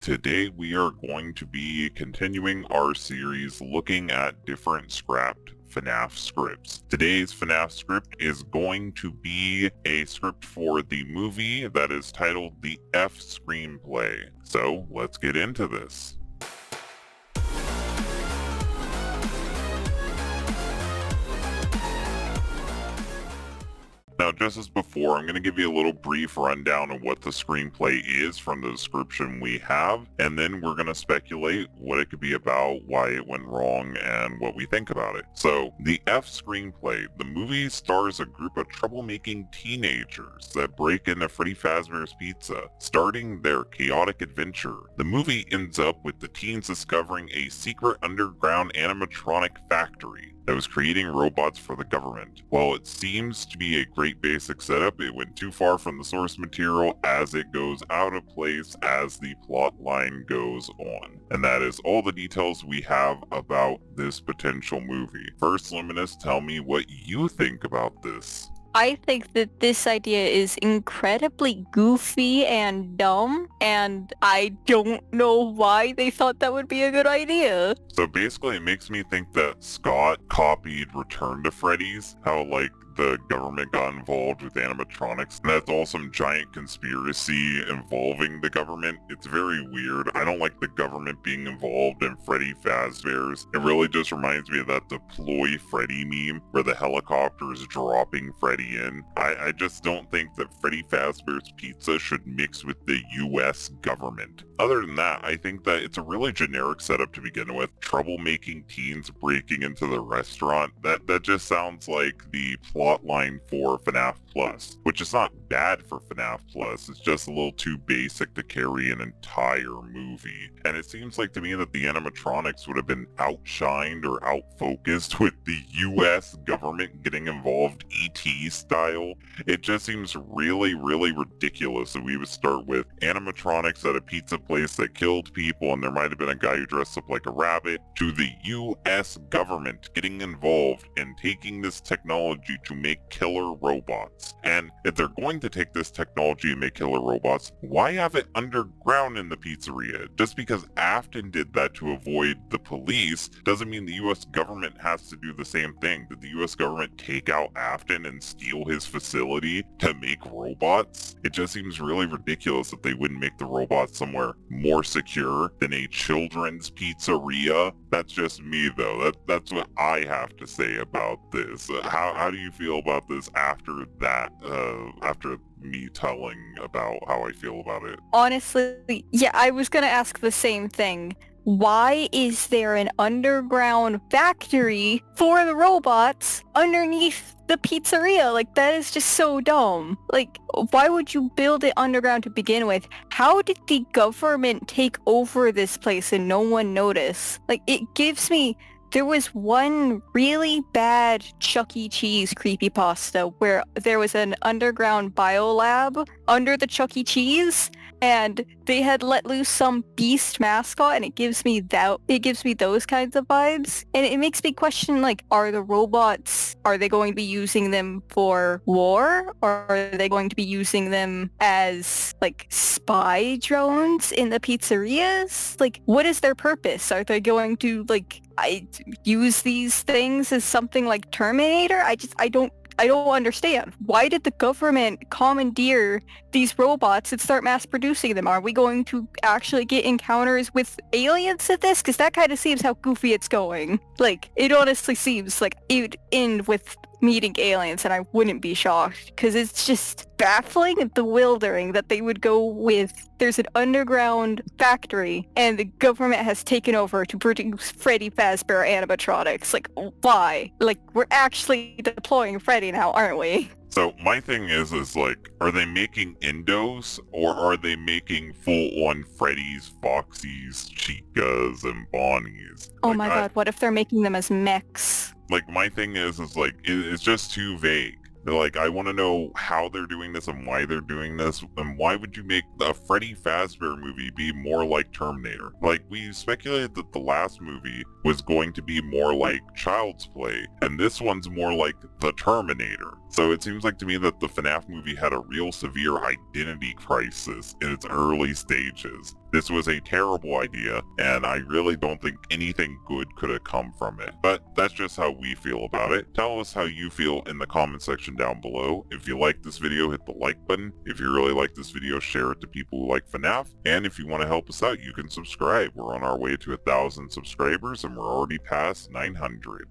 Today we are going to be continuing our series looking at different scrapped FNAF scripts. Today's FNAF script is going to be a script for the movie that is titled The F Screenplay. So let's get into this. Now, just as before, I'm going to give you a little brief rundown of what the screenplay is from the description we have, and then we're going to speculate what it could be about, why it went wrong, and what we think about it. So, the F Screenplay. The movie stars a group of troublemaking teenagers that break into Freddy Fazbear's Pizza, starting their chaotic adventure. The movie ends up with the teens discovering a secret underground animatronic factory that was creating robots for the government. While it seems to be a great basic setup, it went too far from the source material as it goes out of place as the plot line goes on. And that is all the details we have about this potential movie. First, Luminous, tell me what you think about this. I think that this idea is incredibly goofy and dumb, and I don't know why they thought that would be a good idea. So basically it makes me think that Scott copied Return to Freddy's, how the government got involved with animatronics, and that's all some giant conspiracy involving the government. It's very weird. I don't like the government being involved in Freddy Fazbear's. It really just reminds me of that Deploy Freddy meme where the helicopter is dropping Freddy in. I just don't think that Freddy Fazbear's Pizza should mix with the US government. Other than that, I think that it's a really generic setup to begin with. Troublemaking teens breaking into the restaurant. That just sounds like the plot line for FNAF Plus, which is not bad for FNAF Plus. It's just a little too basic to carry an entire movie. And it seems like to me that the animatronics would have been outshined or outfocused with the US government getting involved ET style. It just seems really, really ridiculous that we would start with animatronics at a pizza place that killed people, and there might have been a guy who dressed up like a rabbit, to the US government getting involved and taking this technology to make killer robots. And if they're going to take this technology and make killer robots, why have it underground in the pizzeria? Just because Afton did that to avoid the police doesn't mean the US government has to do the same thing. Did the US government take out Afton and steal his facility to make robots? It just seems really ridiculous that they wouldn't make the robots somewhere more secure than a children's pizzeria. That's just me though. That's what I have to say about this. How do you feel about this after that, after me telling about how I feel about it? Honestly, yeah, I was gonna ask the same thing. Why is there an underground factory for the robots underneath the pizzeria? Like, that is just so dumb. Like, why would you build it underground to begin with? How did the government take over this place and no one noticed? Like, it gives me... There was one really bad Chuck E. Cheese creepypasta where there was an underground biolab under the Chuck E. Cheese, and they had let loose some beast mascot, and it gives me those kinds of vibes. And it makes me question, like, are the robots, are they going to be using them for war, or are they going to be using them as, like, spy drones in the pizzerias? Like, what is their purpose? Are they going to, like, use these things as something like Terminator? I don't understand. Why did the government commandeer these robots and start mass producing them? Are we going to actually get encounters with aliens at this? Because that kind of seems how goofy it's going. Like, it honestly seems like it would end with meeting aliens, and I wouldn't be shocked, because it's just baffling and bewildering that they would go with, there's an underground factory and the government has taken over to produce Freddy Fazbear animatronics. Like, why? Like, we're actually deploying Freddy now, aren't we? So my thing is like, are they making Endos, or are they making full-on Freddy's, Foxy's, Chicas, and Bonnies? Oh my god, what if they're making them as mechs? Like, my thing is like, it's just too vague. Like, I want to know how they're doing this and why they're doing this, and why would you make a Freddy Fazbear movie be more like Terminator? Like, we speculated that the last movie was going to be more like Child's Play, and this one's more like The Terminator. So it seems like to me that the FNAF movie had a real severe identity crisis in its early stages. This was a terrible idea, and I really don't think anything good could have come from it. But that's just how we feel about it. Tell us how you feel in the comment section down below. If you like this video, hit the like button. If you really like this video, share it to people who like FNAF. And if you want to help us out, you can subscribe. We're on our way to 1,000 subscribers, and we're already past 900.